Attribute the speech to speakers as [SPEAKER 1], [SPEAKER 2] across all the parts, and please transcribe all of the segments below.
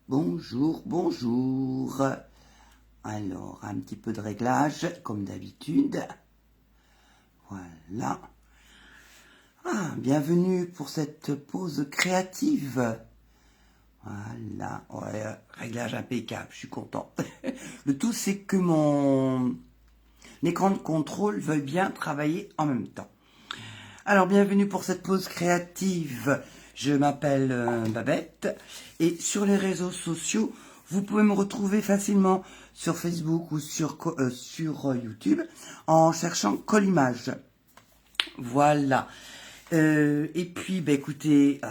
[SPEAKER 1] Bonjour, bonjour. Alors, un petit peu de réglage, comme d'habitude. Voilà. Bienvenue pour cette pause créative. Voilà, ouais, réglage impeccable, je suis content. Le tout, c'est que mon écran de contrôle veuille bien travailler en même temps. Alors, bienvenue pour cette pause créative. Je m'appelle Babette et sur les réseaux sociaux, vous pouvez me retrouver facilement sur Facebook ou sur YouTube en cherchant Collimage. Voilà. Et puis, écoutez,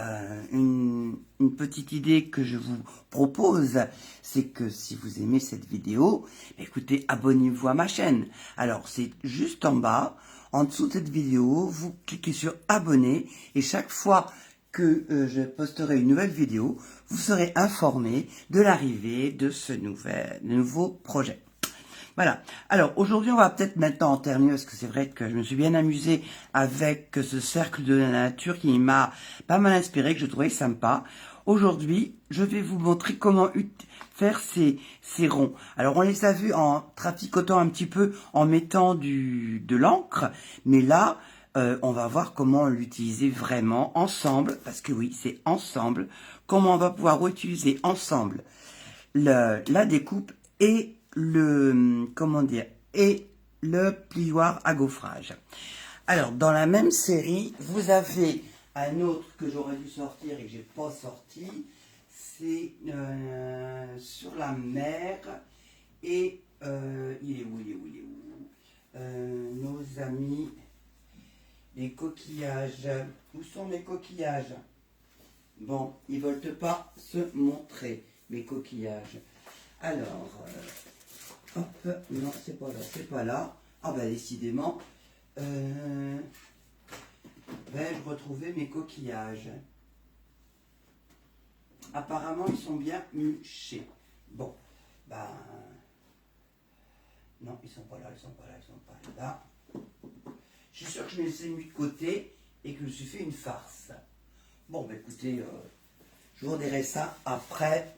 [SPEAKER 1] une petite idée que je vous propose, c'est que si vous aimez cette vidéo, écoutez, abonnez-vous à ma chaîne. Alors, c'est juste en bas, en dessous de cette vidéo, vous cliquez sur abonner et chaque fois que je posterai une nouvelle vidéo, vous serez informé de l'arrivée de ce nouveau projet. Voilà. Alors, aujourd'hui, on va peut-être maintenant en terminer, parce que c'est vrai que je me suis bien amusée avec ce cercle de la nature qui m'a pas mal inspiré, que je trouvais sympa. Aujourd'hui, je vais vous montrer comment faire ces ronds. Alors, on les a vus en traficotant un petit peu, en mettant de l'encre, mais là, on va voir comment l'utiliser vraiment ensemble, parce que oui, c'est ensemble, comment on va pouvoir utiliser ensemble la découpe et et le plioir à gaufrage. Alors, dans la même série, vous avez un autre que j'aurais dû sortir et que j'ai pas sorti. C'est sur la mer et il est où nos amis, les coquillages. Où sont mes coquillages? Bon, ils veulent pas se montrer, mes coquillages. Alors, hop, non, c'est pas là, c'est pas là. Ah ben décidément, je retrouvais mes coquillages. Apparemment, ils sont bien mûchés. Bon, non, ils sont pas là, ils sont pas là, ils sont pas là. Je suis sûr que je les ai mis de côté et que je me suis fait une farce. Bon, écoutez, je vous dirai ça après.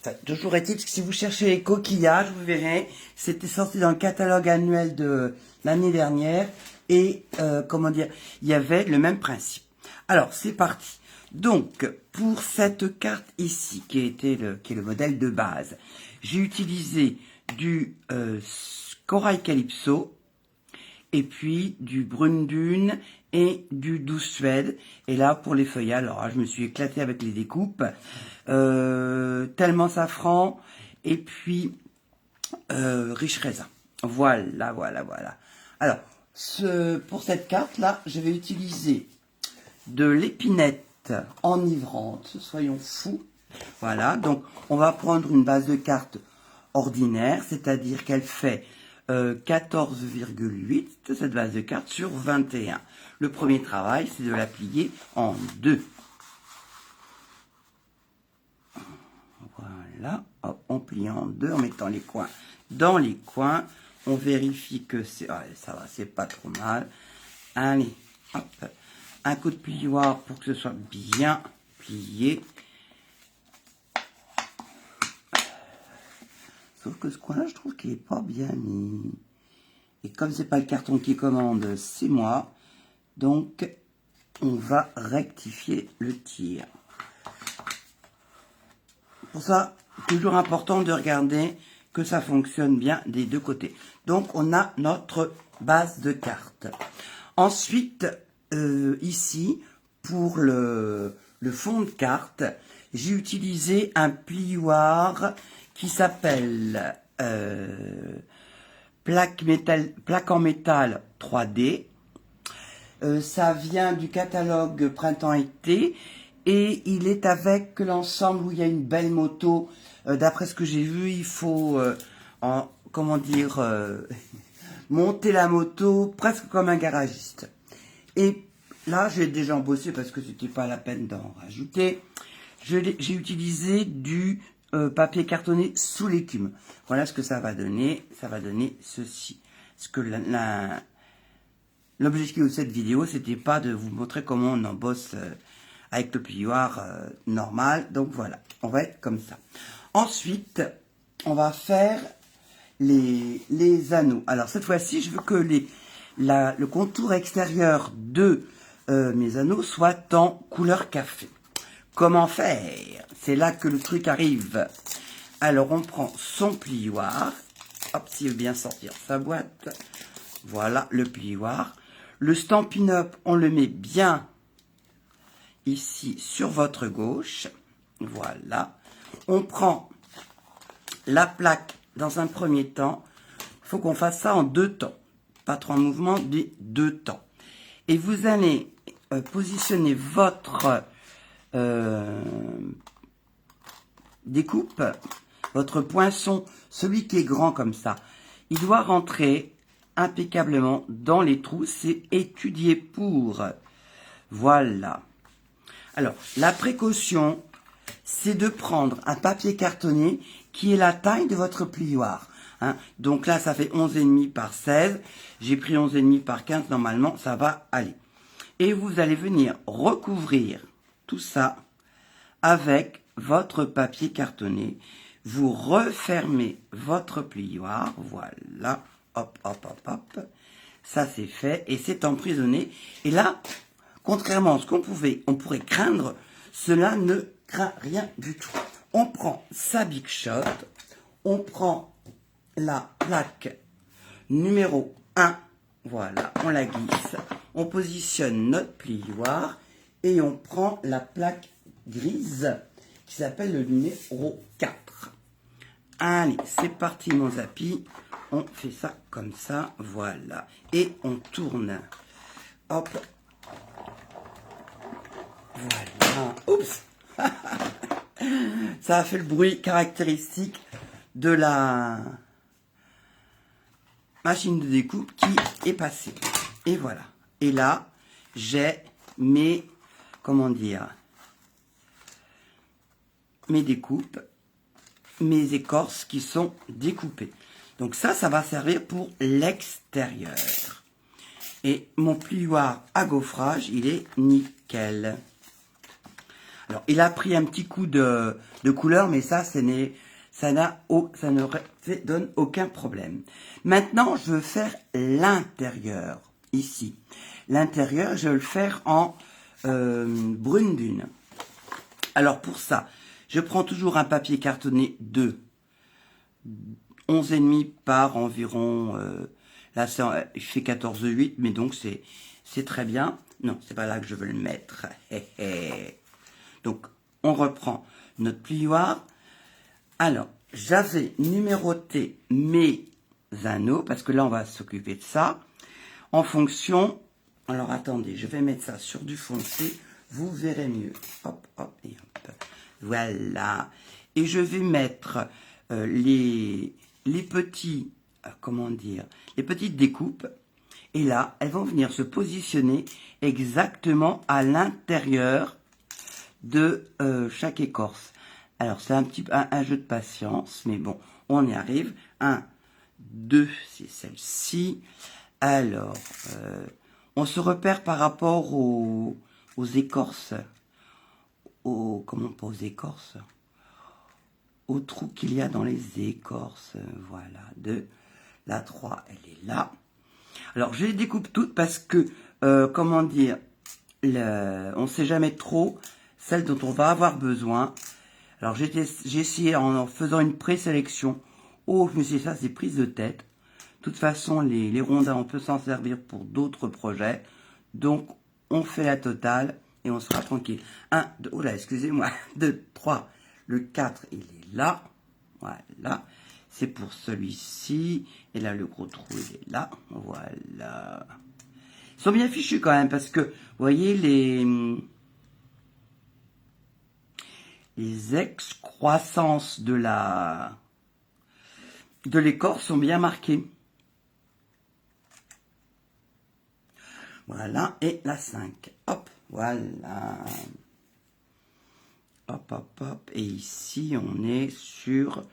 [SPEAKER 1] Enfin, toujours est-il que si vous cherchez les coquillages, vous verrez, c'était sorti dans le catalogue annuel de l'année dernière et il y avait le même principe. Alors, c'est parti. Donc, pour cette carte ici, qui est le modèle de base, j'ai utilisé du Corail Calypso, et puis du Brune Dune et du Douce Suède. Et là, pour les feuillages, alors là, je me suis éclatée avec les découpes. Tellement Safran et puis Riche Raisin. Voilà, voilà, voilà. Alors, pour cette carte-là, je vais utiliser de l'épinette enivrante, soyons fous. Voilà, donc on va prendre une base de carte ordinaire, c'est-à-dire qu'elle fait 14,8, cette base de carte, sur 21. Le premier travail, c'est de la plier en deux. Voilà, hop, on plie en deux en mettant les coins dans les coins. On vérifie que c'est... Allez, ça va, c'est pas trop mal. Allez, hop, un coup de plioir pour que ce soit bien plié. Sauf que ce coin-là, je trouve qu'il n'est pas bien mis. Et comme c'est pas le carton qui commande, c'est moi. Donc, on va rectifier le tir. Pour ça, toujours important de regarder que ça fonctionne bien des deux côtés. Donc, on a notre base de carte. Ensuite, ici, pour le fond de carte, j'ai utilisé un plioir qui s'appelle plaque en métal 3D. Ça vient du catalogue printemps-été et il est avec l'ensemble où il y a une belle moto. D'après ce que j'ai vu, il faut monter la moto presque comme un garagiste. Et là, j'ai déjà embossé parce que c'était pas la peine d'en rajouter. J'ai utilisé du papier cartonné sous l'écume. Voilà ce que ça va donner. Ça va donner ceci. Parce que l'objectif de cette vidéo, c'était pas de vous montrer comment on embosse avec le plioir normal. Donc voilà, on va être comme ça. Ensuite, on va faire les anneaux. Alors cette fois-ci, je veux que le contour extérieur de mes anneaux soit en couleur café. Comment faire? C'est là que le truc arrive. Alors on prend son plioir. Hop, s'il veut bien sortir sa boîte. Voilà le plioir. Le Stampin' Up, on le met bien ici sur votre gauche. Voilà. On prend la plaque dans un premier temps. Il faut qu'on fasse ça en 2 temps. Pas 3 mouvements, mais 2 temps. Et vous allez positionner votre découpe, votre poinçon, celui qui est grand comme ça. Il doit rentrer impeccablement dans les trous. C'est étudié pour. Voilà. Alors, la précaution, c'est de prendre un papier cartonné qui est la taille de votre plioir. Hein. Donc là, ça fait 11,5 par 16. J'ai pris 11,5 par 15. Normalement, ça va aller. Et vous allez venir recouvrir tout ça avec votre papier cartonné. Vous refermez votre plioir. Voilà. Hop, hop, hop, hop. Ça, c'est fait et c'est emprisonné. Et là, contrairement à ce on pourrait craindre, cela ne craint rien du tout. On prend sa Big Shot, on prend la plaque numéro 1, voilà, on la glisse, on positionne notre plioir et on prend la plaque grise qui s'appelle le numéro 4. Allez, c'est parti mon zapi, on fait ça comme ça, voilà, et on tourne. Hop. Voilà. Oups. Ça a fait le bruit caractéristique de la machine de découpe qui est passée. Et voilà. Et là, j'ai mes, comment dire, mes découpes, mes écorces qui sont découpées. Donc ça va servir pour l'extérieur. Et mon plioir à gaufrage, il est nickel. Alors, il a pris un petit coup de couleur, mais ça ne donne aucun problème. Maintenant, je veux faire l'intérieur, ici. L'intérieur, je vais le faire en brune dune. Alors, pour ça, je prends toujours un papier cartonné de 11,5 par environ... là, il fait 14,8, mais donc c'est très bien. Non, c'est pas là que je veux le mettre. Donc, on reprend notre plioir. Alors, j'avais numéroté mes anneaux, parce que là, on va s'occuper de ça, en fonction... Alors, attendez, je vais mettre ça sur du foncé, vous verrez mieux. Hop, hop, et hop. Voilà. Et je vais mettre les petits... comment dire, les petites découpes, et là, elles vont venir se positionner exactement à l'intérieur de chaque écorce. Alors, c'est un petit peu un jeu de patience, mais bon, on y arrive. 1, 2, c'est celle-ci. Alors, on se repère par rapport aux écorces. Comment pas aux écorces? Aux trous qu'il y a dans les écorces. Voilà, 2. La 3, elle est là. Alors, je les découpe toutes parce que, comment dire, on ne sait jamais trop celle dont on va avoir besoin. Alors, j'ai essayé en faisant une présélection. Oh, je me suis dit, ça, c'est prise de tête. De toute façon, les rondins, on peut s'en servir pour d'autres projets. Donc, on fait la totale et on sera tranquille. 1, 2, oh là, excusez-moi. 2, 3, le 4, il est là. Voilà. C'est pour celui-ci. Et là, le gros trou, il est là. Voilà. Ils sont bien fichus quand même parce que, vous voyez, les excroissances de l'écorce sont bien marquées. Voilà. Et la 5. Hop. Voilà. Hop, hop, hop. Et ici, on est sur...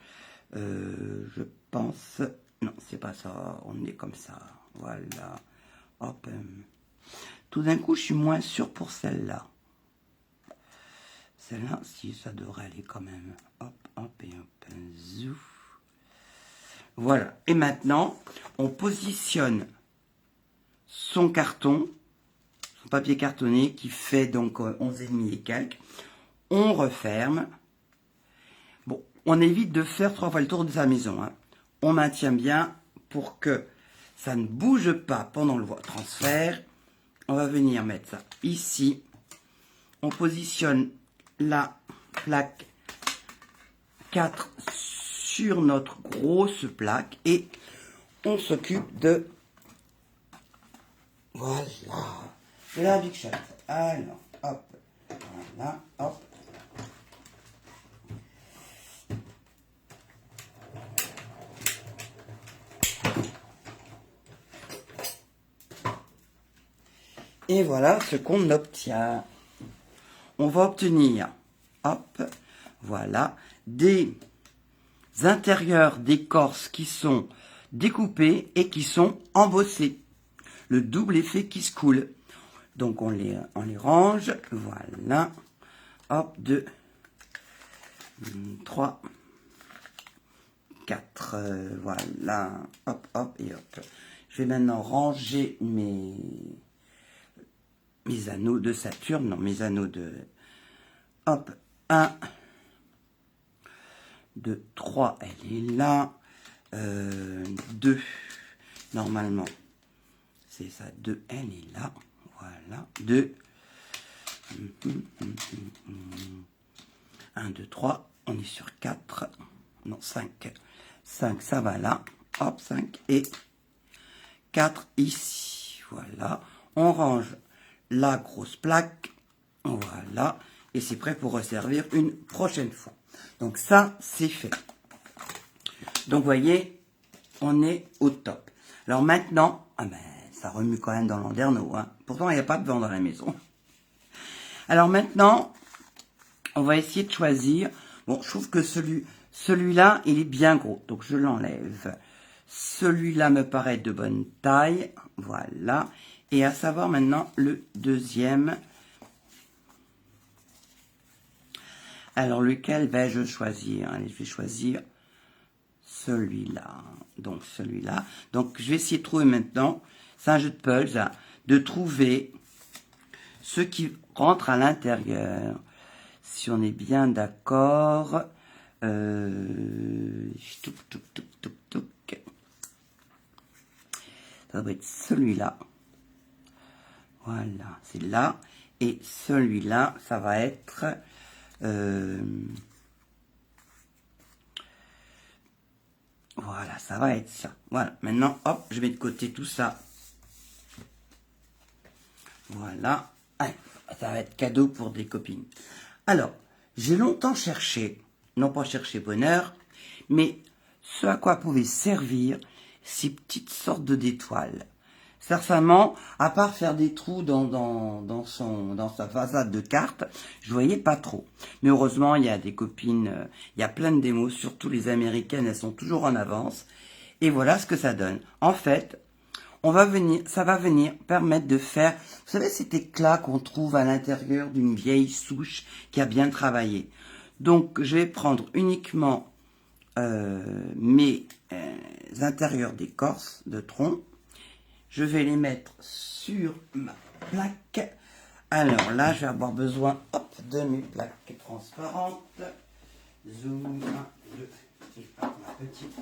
[SPEAKER 1] je pense... Non, c'est pas ça. On est comme ça. Voilà. Hop. Tout d'un coup, je suis moins sûr pour celle-là. celle-là, si ça devrait aller quand même. Hop, hop et hop, zouf. Voilà. Et maintenant, on positionne son carton, son papier cartonné qui fait donc 11,5 et quelques. On referme. Bon, on évite de faire 3 fois le tour de sa maison. Hein. On maintient bien pour que ça ne bouge pas pendant le transfert. On va venir mettre ça ici. On positionne la plaque 4 sur notre grosse plaque et on s'occupe de... Voilà. De la Big Shot. Alors, hop. Voilà, hop. Et voilà ce qu'on obtient. On va obtenir, hop, voilà, des intérieurs d'écorce qui sont découpés et qui sont embossés. Le double effet qui se coule. Donc on les range, voilà, hop, 2, 3, 4, voilà, hop, hop et hop. Je vais maintenant ranger mes anneaux de Saturne, non, mes anneaux de... Hop, 1, 2, 3, elle est là. 2, normalement, c'est ça, 2, elle est là. Voilà, 2. 1, 2, 3, on est sur 4. Non, 5. 5, ça va là. Hop, 5 et 4 ici. Voilà, on range la grosse plaque, voilà, et c'est prêt pour resservir une prochaine fois. Donc ça, c'est fait. Donc, vous voyez, on est au top. Alors maintenant, ah ben, ça remue quand même dans Landerneau, hein. Pourtant, il n'y a pas de vent dans la maison. Alors maintenant, on va essayer de choisir. Bon, je trouve que celui-là, il est bien gros, donc je l'enlève. Celui-là me paraît de bonne taille, voilà. Et à savoir maintenant le deuxième. Alors, lequel vais-je choisir? Allez, je vais choisir celui-là. Donc, celui-là. Donc, je vais essayer de trouver maintenant, c'est un jeu de puzzle, de trouver ce qui rentre à l'intérieur. Si on est bien d'accord. Touc, touc, touc, touc, touc. Ça doit être celui-là. Voilà, c'est là. Et celui-là, ça va être... voilà, ça va être ça. Voilà, maintenant, hop, je mets de côté tout ça. Voilà. Allez, ça va être cadeau pour des copines. Alors, j'ai longtemps cherché, non pas chercher bonheur, mais ce à quoi pouvaient servir ces petites sortes d'étoiles. Sincèrement, à part faire des trous dans sa façade de cartes, je voyais pas trop. Mais heureusement, il y a des copines, il y a plein de démos, surtout les américaines, elles sont toujours en avance. Et voilà ce que ça donne. En fait, ça va venir permettre de faire, vous savez, cet éclat qu'on trouve à l'intérieur d'une vieille souche qui a bien travaillé. Donc, je vais prendre uniquement mes intérieurs d'écorce, de tronc. Je vais les mettre sur ma plaque. Alors là, je vais avoir besoin de mes plaques transparentes. Zoom, 1, 2, et hop, ma petite.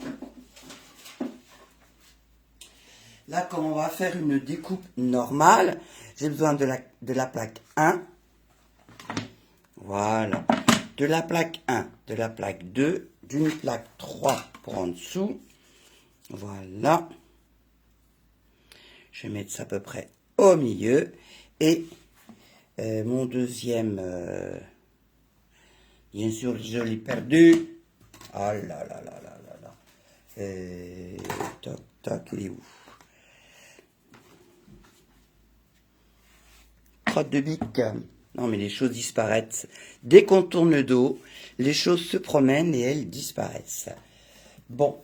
[SPEAKER 1] Là, comme on va faire une découpe normale, j'ai besoin de la plaque 1. Voilà. De la plaque 1, de la plaque 2, d'une plaque 3 pour en dessous. Voilà. Je vais mettre ça à peu près au milieu. Et mon deuxième, bien sûr, je l'ai perdu. Oh là là là là là là. Toc, toc, il est où? Crotte de bique. Non, mais les choses disparaissent. Dès qu'on tourne le dos, les choses se promènent et elles disparaissent. Bon.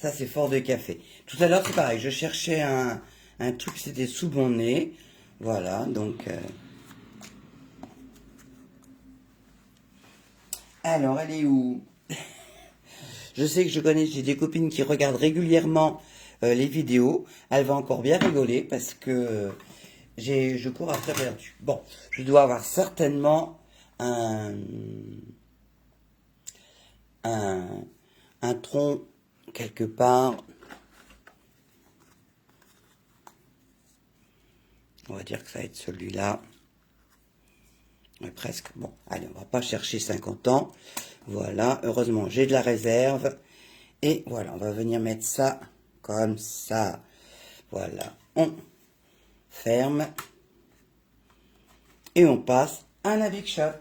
[SPEAKER 1] Ça, c'est fort de café. Tout à l'heure, c'est pareil. Je cherchais un truc, c'était sous mon nez. Voilà, donc... Alors, elle est où? Je sais que j'ai des copines qui regardent régulièrement les vidéos. Elle va encore bien rigoler parce que je cours après perdu. Bon, je dois avoir certainement un, un tronc quelque part. On va dire que ça va être celui-là. Ouais, presque. Bon, allez, on va pas chercher 50 ans. Voilà, heureusement, j'ai de la réserve. Et voilà, on va venir mettre ça comme ça. Voilà, on ferme. Et on passe à la Big Shot.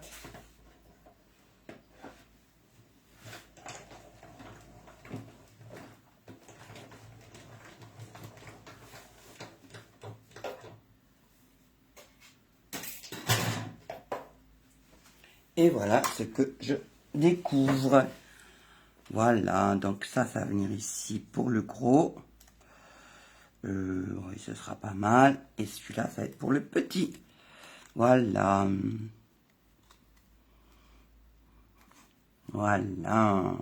[SPEAKER 1] Et voilà ce que je découvre. Voilà, donc ça va venir ici pour le gros. Oui, ce sera pas mal. Et celui-là, ça va être pour le petit. Voilà. Voilà.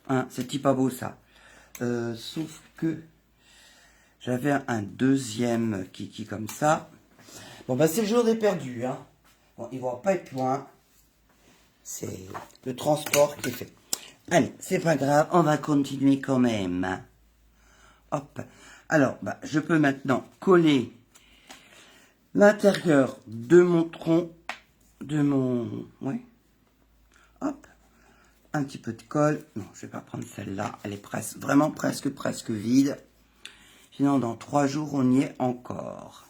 [SPEAKER 1] Hein, c'est pas beau ça. Sauf que j'avais un deuxième kiki comme ça. Bon, bah c'est le jour des perdus. Hein. Bon, il va pas être loin. C'est le transport qui est fait. Allez, c'est pas grave, on va continuer quand même. Hop. Alors, bah, je peux maintenant coller l'intérieur de mon tronc, de mon... Oui. Hop. Un petit peu de colle. Non, je vais pas prendre celle-là. Elle est presque, vraiment presque vide. Sinon, dans 3 jours, on y est encore.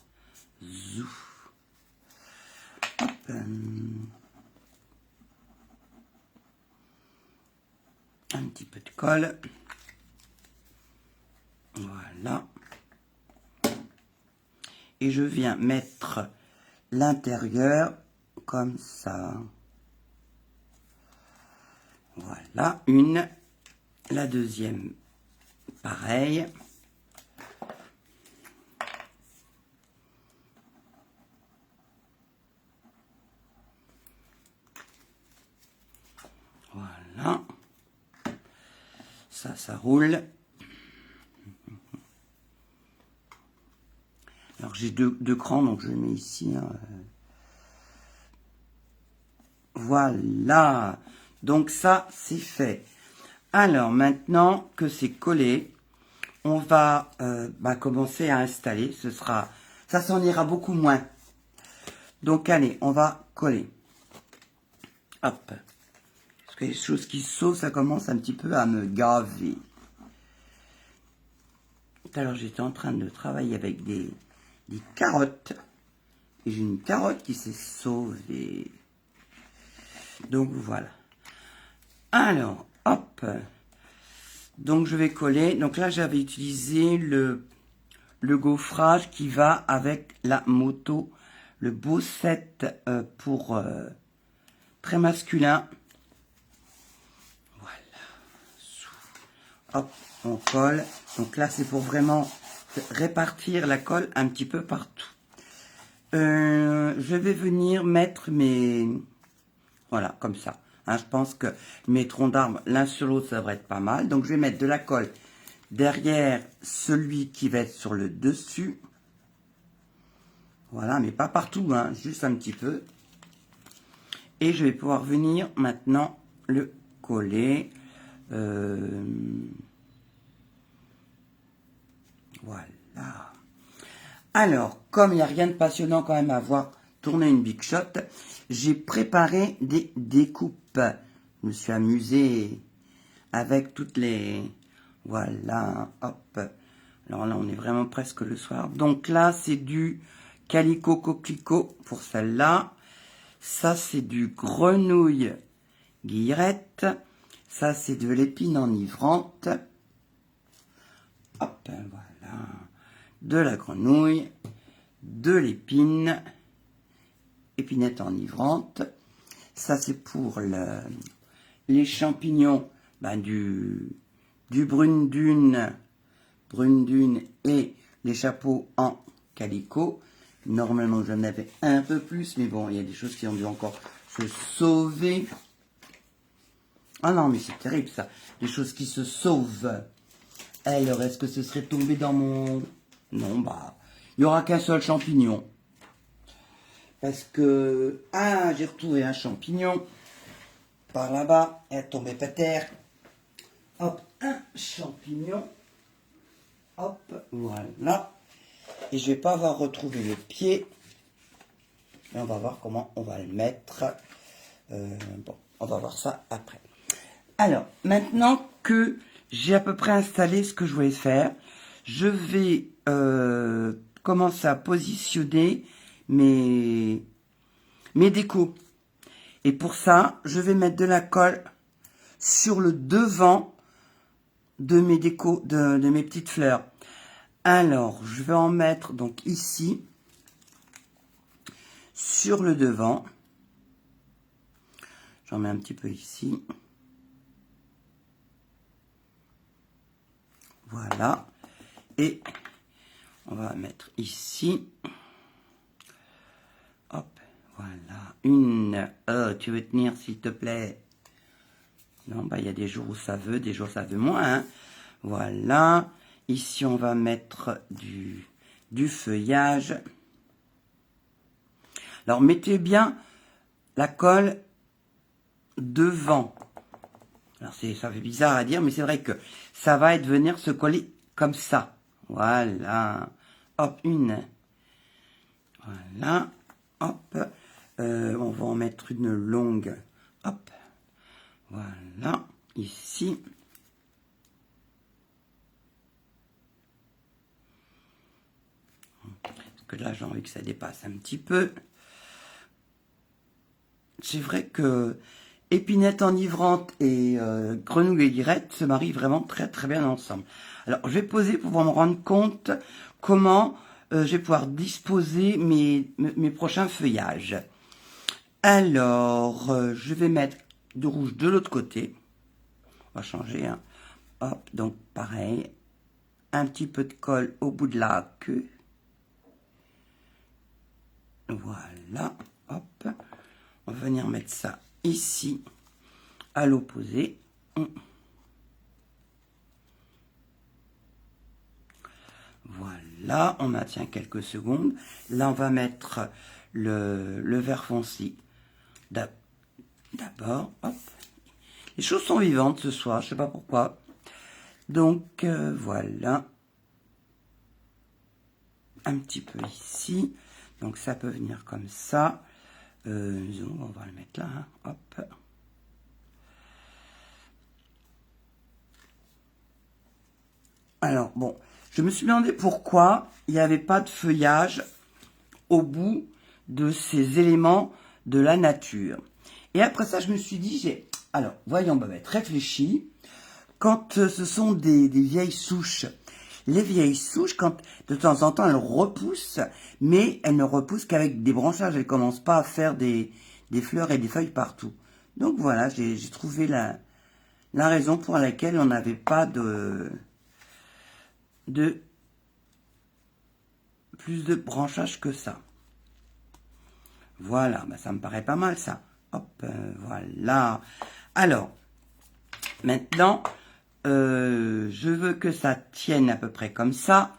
[SPEAKER 1] Zouf. Hop. Un petit peu de colle. Voilà. Et je viens mettre l'intérieur comme ça. Voilà, une. La deuxième, pareil. Voilà. Ça roule. Alors j'ai deux crans, donc je le mets ici. Hein. Voilà. Donc ça, c'est fait. Alors maintenant que c'est collé, on va commencer à installer. Ça s'en ira beaucoup moins. Donc allez, on va coller. Hop. Parce que les choses qui sautent, ça commence un petit peu à me gaver. Tout à l'heure, j'étais en train de travailler avec des carottes. Et j'ai une carotte qui s'est sauvée. Donc voilà. Alors, hop. Donc je vais coller. Donc là, j'avais utilisé le gaufrage qui va avec la moto. Le beau set pour très masculin. Hop, on colle. Donc là, c'est pour vraiment répartir la colle un petit peu partout. Je vais venir mettre mes... Voilà, comme ça. Hein, je pense que mes troncs d'arbres, l'un sur l'autre, ça devrait être pas mal. Donc, je vais mettre de la colle derrière celui qui va être sur le dessus. Voilà, mais pas partout, hein, juste un petit peu. Et je vais pouvoir venir maintenant le coller. Voilà. Alors, comme il n'y a rien de passionnant quand même à voir tourner une Big Shot, j'ai préparé des découpes. Je me suis amusé avec toutes les... Voilà, hop. Alors là, on est vraiment presque le soir. Donc là, c'est du calico coquelicot pour celle-là. Ça, c'est du grenouille guillerette. Ça, c'est de l'épine enivrante. Hop, voilà. De la grenouille, de l'épine, épinette enivrante. Ça, c'est pour les champignons du brune dune et les chapeaux en calicot. Normalement, j'en avais un peu plus, mais bon, il y a des choses qui ont dû encore se sauver. Ah non, mais c'est terrible ça. Des choses qui se sauvent. Alors, est-ce que ce serait tombé dans mon... Non, bah, il n'y aura qu'un seul champignon. Parce que... Ah, j'ai retrouvé un champignon. Par là-bas, elle est tombée par terre. Hop, un champignon. Hop, voilà. Et je vais pas avoir retrouvé le pied. Et on va voir comment on va le mettre. Bon, on va voir ça après. Alors, maintenant que j'ai à peu près installé ce que je voulais faire, je vais commencer à positionner mes décos. Et pour ça, je vais mettre de la colle sur le devant de mes décos, de mes petites fleurs. Alors, je vais en mettre donc ici, sur le devant. J'en mets un petit peu ici. Voilà. Et on va mettre ici. Hop, voilà. Une. Oh, tu veux tenir, s'il te plaît? Non, bah, il y a des jours où ça veut, des jours où ça veut moins. Hein. Voilà. Ici, on va mettre du feuillage. Alors, mettez bien la colle devant. Alors, ça fait bizarre à dire, mais c'est vrai que ça va venir se coller comme ça. Voilà. Hop, une. Voilà. Hop. On va en mettre une longue. Hop. Voilà. Ici. Parce que là, j'ai envie que ça dépasse un petit peu. C'est vrai que épinette enivrante et grenouille aiguillerette se marient vraiment très très bien ensemble. Alors, je vais poser pour me rendre compte comment je vais pouvoir disposer mes prochains feuillages. Alors, je vais mettre du rouge de l'autre côté. On va changer. Hein. Hop, donc pareil. Un petit peu de colle au bout de la queue. Voilà. Hop. On va venir mettre ça ici, à l'opposé. Voilà, on maintient quelques secondes. Là, on va mettre le vert foncé. D'abord, hop. Les choses sont vivantes ce soir, je ne sais pas pourquoi. Donc, voilà. Un petit peu ici. Donc, ça peut venir comme ça. On va le mettre là, hein. Hop. Alors, bon, je me suis demandé pourquoi il n'y avait pas de feuillage au bout de ces éléments de la nature. Et après ça, je me suis dit, alors, voyons, Babette, réfléchis. Quand ce sont des vieilles souches, les vieilles souches, quand de temps en temps, elles repoussent, mais elles ne repoussent qu'avec des branchages. Elles ne commencent pas à faire des fleurs et des feuilles partout. Donc voilà, j'ai trouvé la raison pour laquelle on n'avait pas plus de branchage que ça. Voilà, bah ça me paraît pas mal ça. Hop, voilà. Alors, maintenant, je veux que ça tienne à peu près comme ça.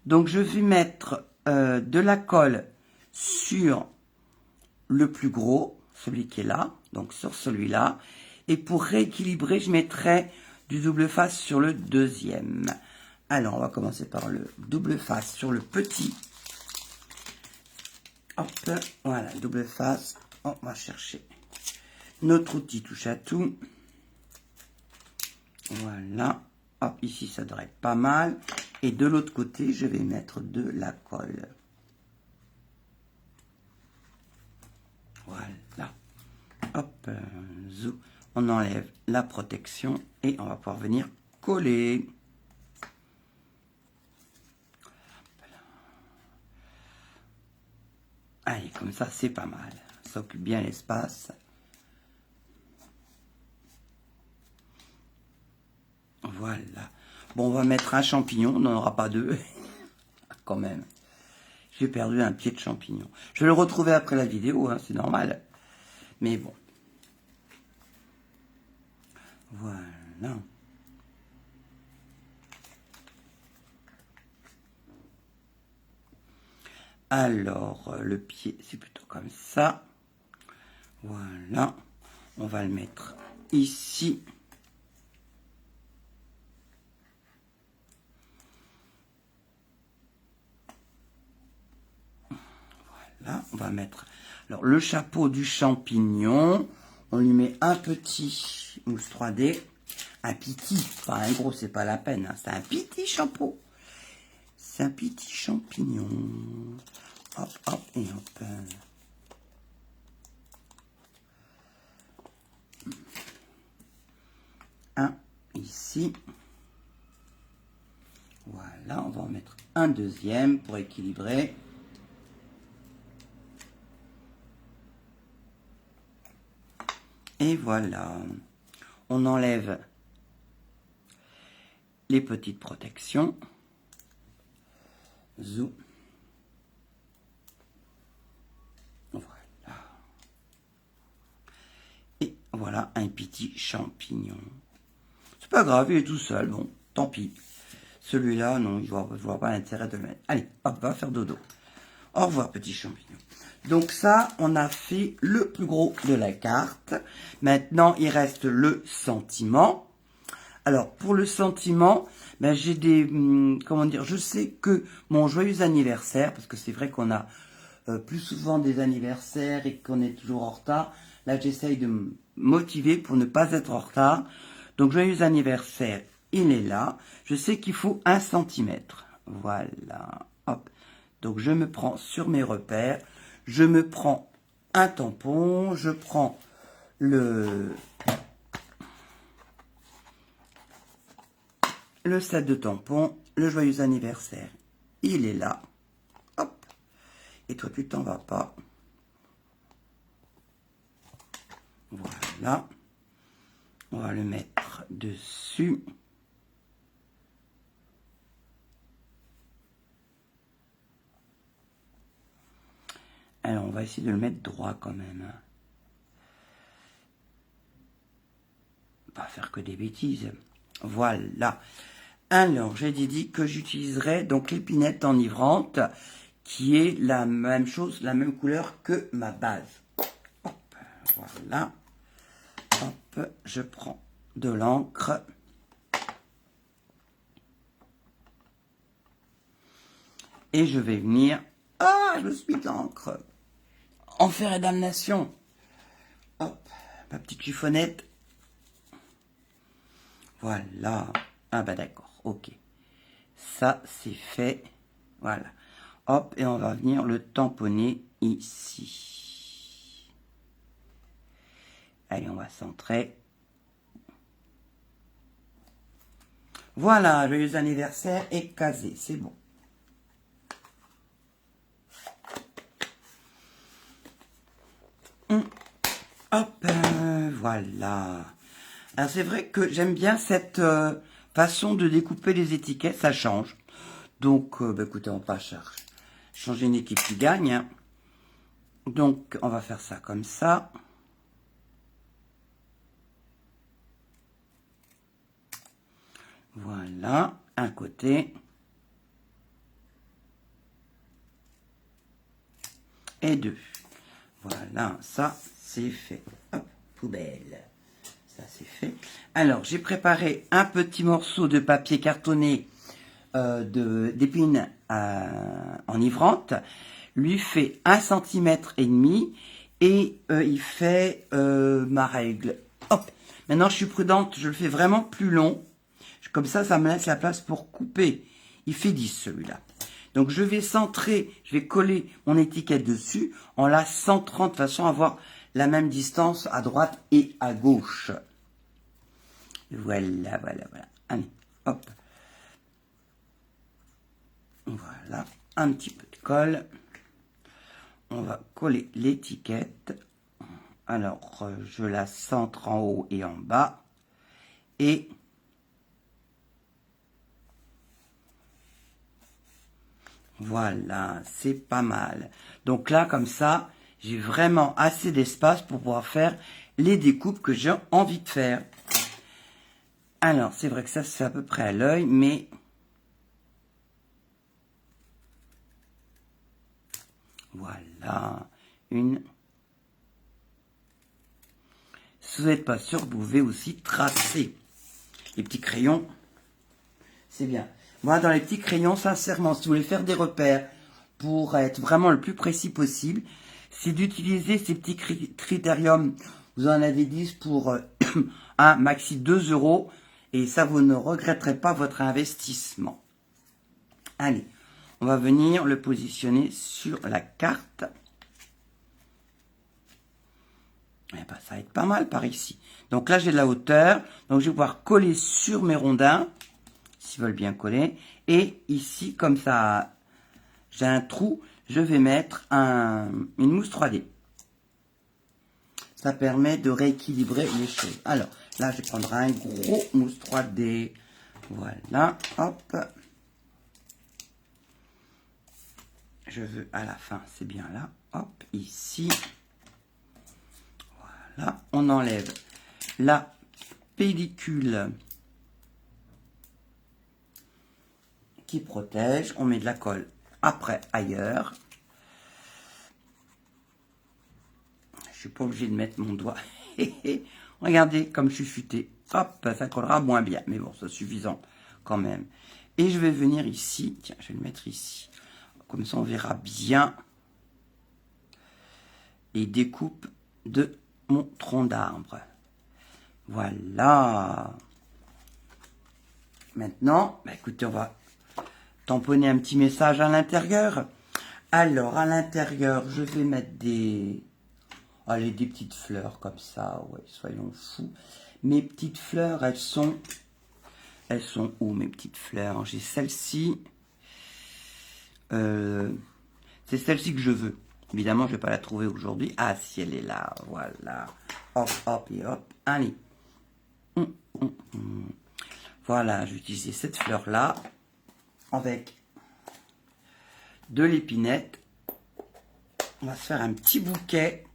[SPEAKER 1] Donc, je vais mettre de la colle sur le plus gros, celui qui est là, donc sur celui-là. Et pour rééquilibrer, je mettrai du double face sur le deuxième. Alors, on va commencer par le double face sur le petit. Hop, voilà, double face. On va chercher notre outil touche à tout. Voilà. Hop, ici, ça devrait être pas mal. Et de l'autre côté, je vais mettre de la colle. Voilà. Hop, zou. On enlève la protection et on va pouvoir venir coller. Allez, comme ça, c'est pas mal. Ça occupe bien l'espace. Voilà. Bon, on va mettre un champignon. On n'en aura pas deux. Quand même. J'ai perdu un pied de champignon. Je vais le retrouver après la vidéo, hein, c'est normal. Mais bon. Voilà. Alors, le pied, c'est plutôt comme ça. Voilà. On va le mettre ici. Voilà. On va mettre alors le chapeau du champignon. On lui met un petit mousse 3D. Un petit. Pas un gros, c'est pas la peine. Hein. C'est un petit chapeau. C'est un petit champignon. Hop, hop, et hop. Un ici. Voilà, on va en mettre un deuxième pour équilibrer. Et voilà. On enlève les petites protections. Zou. Voilà. Et voilà un petit champignon. C'est pas grave, il est tout seul. Bon, tant pis. Celui-là, non, je vois pas l'intérêt de le mettre. Allez, hop, va faire dodo. Au revoir, petit champignon. Donc ça, on a fait le plus gros de la carte. Maintenant, il reste le sentiment. Alors, pour le sentiment, ben, j'ai des... comment dire, je sais que mon joyeux anniversaire, parce que c'est vrai qu'on a plus souvent des anniversaires et qu'on est toujours en retard. Là, j'essaye de me motiver pour ne pas être en retard. Donc, joyeux anniversaire, il est là. Je sais qu'il faut 1 centimètre. Voilà. Hop. Donc, je me prends sur mes repères. Je me prends un tampon. Je prends le set de tampons. Le joyeux anniversaire, il est là. Hop. Et toi, tu t'en vas pas. Voilà. On va le mettre dessus. Alors, on va essayer de le mettre droit quand même. Pas faire que des bêtises. Voilà. Alors, j'ai dit que j'utiliserai donc l'épinette enivrante, qui est la même chose, la même couleur que ma base. Hop, voilà. Hop, je prends de l'encre. Et je vais venir... Ah, je me suis mis de l'encre. Enfer et damnation. Hop, ma petite chiffonnette. Voilà. Ah bah d'accord, ok. Ça, c'est fait. Voilà. Hop, et on va venir le tamponner ici. Allez, on va centrer. Voilà, joyeux anniversaire est casé, c'est bon. Hop, voilà. Alors c'est vrai que j'aime bien cette façon de découper les étiquettes, ça change. Donc, bah, écoutez, on va pas changer une équipe qui gagne. Hein. Donc, on va faire ça comme ça. Voilà, un côté. Et 2. Voilà, ça, c'est fait. Hop, poubelle. Ça, c'est fait. Alors, j'ai préparé un petit morceau de papier cartonné d'épines enivrantes. Lui fait 1,5 cm et il fait ma règle. Hop. Maintenant, je suis prudente, je le fais vraiment plus long. Comme ça me laisse la place pour couper. Il fait 10 celui-là. Donc, je vais centrer, je vais coller mon étiquette dessus en la centrant de façon à avoir la même distance à droite et à gauche. Voilà, voilà, voilà. Allez, hop. Voilà, un petit peu de colle. On va coller l'étiquette. Alors, je la centre en haut et en bas. Et Voilà, c'est pas mal. Donc là, comme ça, j'ai vraiment assez d'espace pour pouvoir faire les découpes que j'ai envie de faire. Alors, c'est vrai que ça se fait à peu près à l'œil, mais... Voilà, une... Si vous n'êtes pas sûr, vous pouvez aussi tracer. Les petits crayons, c'est bien. Moi, dans les petits crayons, sincèrement, si vous voulez faire des repères pour être vraiment le plus précis possible, c'est d'utiliser ces petits critériums. Vous en avez 10 pour un maxi 2 euros. Et ça, vous ne regretterez pas votre investissement. Allez, on va venir le positionner sur la carte. Eh ben, ça va être pas mal par ici. Donc là, j'ai de la hauteur. Donc, je vais pouvoir coller sur mes rondins, s'ils veulent bien coller. Et ici, comme ça, j'ai un trou, je vais mettre une mousse 3D. Ça permet de rééquilibrer les choses. Alors, là, je vais prendre un gros mousse 3D. Voilà, hop. Je veux à la fin, c'est bien là. Hop, ici. Voilà, on enlève la pellicule qui protège. On met de la colle après ailleurs. Je suis pas obligé de mettre mon doigt. Regardez comme je suis futé. Hop, ça collera moins bien. Mais bon, c'est suffisant quand même. Et je vais venir ici. Tiens, je vais le mettre ici. Comme ça, on verra bien les découpes de mon tronc d'arbre. Voilà. Maintenant, bah écoutez, on va tamponner un petit message à l'intérieur. Alors, à l'intérieur, je vais mettre des... Allez, des petites fleurs comme ça, ouais, soyons fous. Mes petites fleurs, elles sont où, mes petites fleurs? J'ai celle-ci. C'est celle-ci que je veux. Évidemment, je ne vais pas la trouver aujourd'hui. Ah, si elle est là, voilà. Hop, hop et hop. Allez. Voilà, j'ai utilisé cette fleur-là avec de l'épinette. On va se faire un petit bouquet.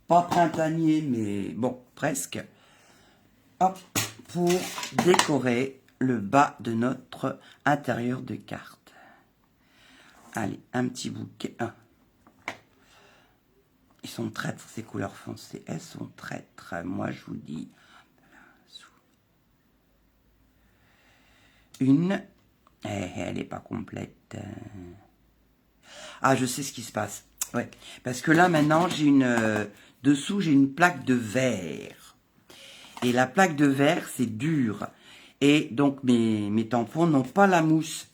[SPEAKER 1] Pas printanier, mais bon, presque. Hop, pour décorer le bas de notre intérieur de carte. Allez, un petit bouquet. Ils sont traîtres, ces couleurs foncées. Elles sont traîtres. Moi, je vous dis. Une. Elle n'est pas complète. Ah, je sais ce qui se passe. Ouais, parce que là, maintenant, j'ai une... dessous, j'ai une plaque de verre. Et la plaque de verre, c'est dur. Et donc, mes tampons n'ont pas la mousse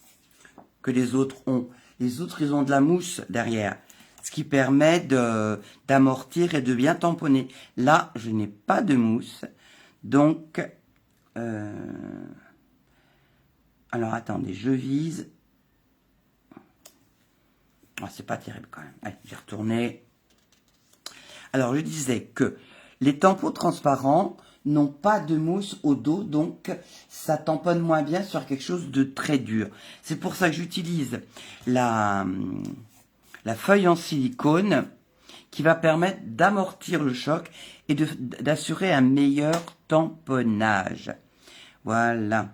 [SPEAKER 1] que les autres ont. Les autres, ils ont de la mousse derrière. Ce qui permet d'amortir et de bien tamponner. Là, je n'ai pas de mousse. Donc, alors, attendez, je vise. Oh, c'est pas terrible quand même. Allez, j'ai retourné. Alors, je disais que les tampons transparents n'ont pas de mousse au dos, donc ça tamponne moins bien sur quelque chose de très dur. C'est pour ça que j'utilise la feuille en silicone qui va permettre d'amortir le choc et d'assurer un meilleur tamponnage. Voilà.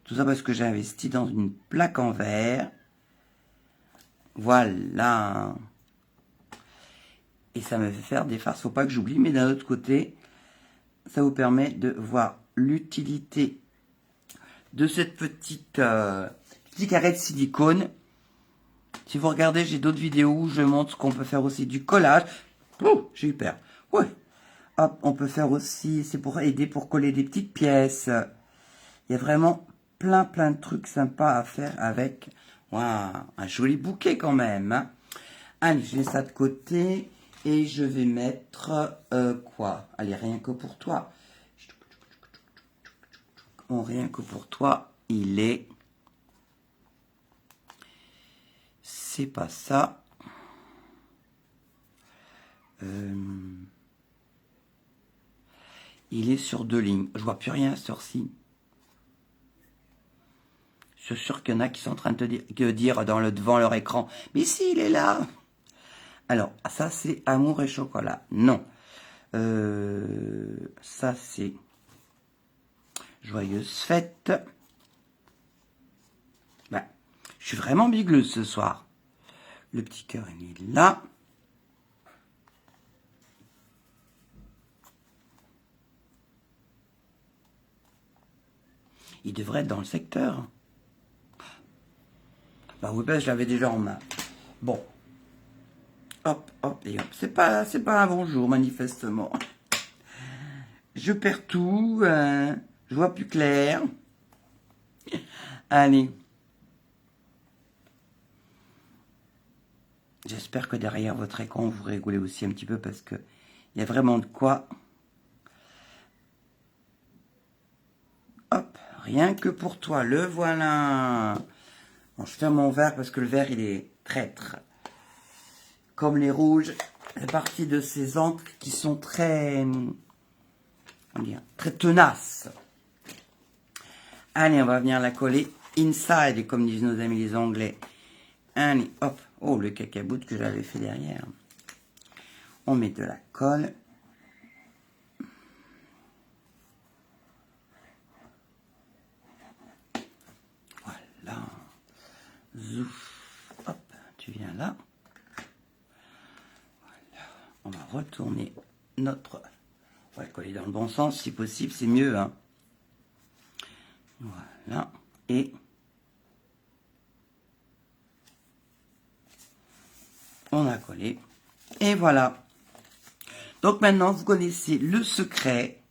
[SPEAKER 1] Tout ça parce que j'ai investi dans une plaque en verre. Voilà. Et ça me fait faire des farces. Faut pas que j'oublie, mais d'un autre côté, ça vous permet de voir l'utilité de cette petit carré de silicone. Si vous regardez, j'ai d'autres vidéos où je montre qu'on peut faire aussi du collage. Oh, j'ai eu peur. Ouais. Hop, on peut faire aussi, c'est pour aider pour coller des petites pièces. Il y a vraiment plein de trucs sympas à faire avec. Waouh, un joli bouquet quand même. Hein. Allez, je mets ça de côté et je vais mettre quoi? Allez, rien que pour toi. Bon, rien que pour toi, il est... C'est pas ça. Il est sur 2 lignes. Je vois plus rien sur ci. Je suis sûr qu'il y en a qui sont en train de dire devant leur écran, mais si, il est là. Alors, ça, c'est amour et chocolat. Non. Ça, c'est joyeuse fête. Ben, je suis vraiment bigleuse ce soir. Le petit cœur est mis là. Il devrait être dans le secteur. Bah oui, ben, je l'avais déjà en main. Bon. Hop, hop, et hop. C'est pas un bon jour, manifestement. Je perds tout. Je vois plus clair. Allez. J'espère que derrière votre écran, vous rigolez aussi un petit peu parce que il y a vraiment de quoi. Hop, rien que pour toi, le voilà. Bon, je ferme mon verre parce que le verre, il est traître. Comme les rouges, c'est partie de ces encres qui sont très, comment dire, très tenaces. Allez, on va venir la coller inside, comme disent nos amis les Anglais. Allez, hop. Oh, le cacabout que j'avais fait derrière. On met de la colle. Voilà. Zouf. Hop, tu viens là. Voilà. On va retourner notre... On va le coller dans le bon sens, si possible, c'est mieux. Hein. Voilà. Et... on a collé. Et voilà. Donc maintenant, vous connaissez le secret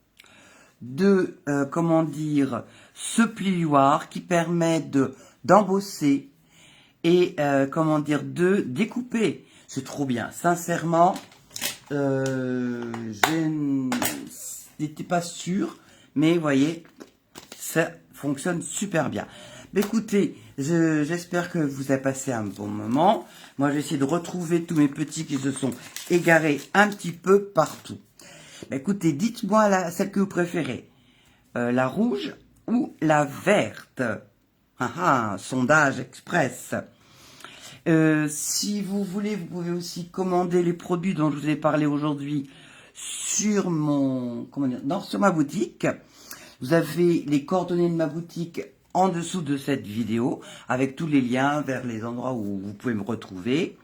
[SPEAKER 1] de, comment dire, ce plioir qui permet d'embosser et, comment dire, de découper. C'est trop bien. Sincèrement, je n'étais pas sûre, mais vous voyez, ça fonctionne super bien. Mais écoutez, j'espère que vous avez passé un bon moment. Moi, j'ai essayé de retrouver tous mes petits qui se sont égarés un petit peu partout. Mais écoutez, dites-moi celle que vous préférez. La rouge ou la verte? Sondage express. Si vous voulez, vous pouvez aussi commander les produits dont je vous ai parlé aujourd'hui sur sur ma boutique. Vous avez les coordonnées de ma boutique en dessous de cette vidéo, avec tous les liens vers les endroits où vous pouvez me retrouver.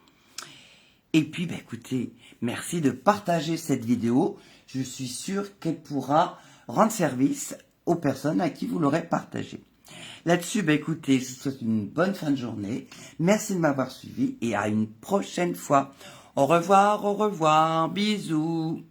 [SPEAKER 1] Et puis, écoutez, merci de partager cette vidéo. Je suis sûre qu'elle pourra rendre service aux personnes à qui vous l'aurez partagée. Là-dessus, écoutez, je vous souhaite une bonne fin de journée. Merci de m'avoir suivi et à une prochaine fois. Au revoir, bisous.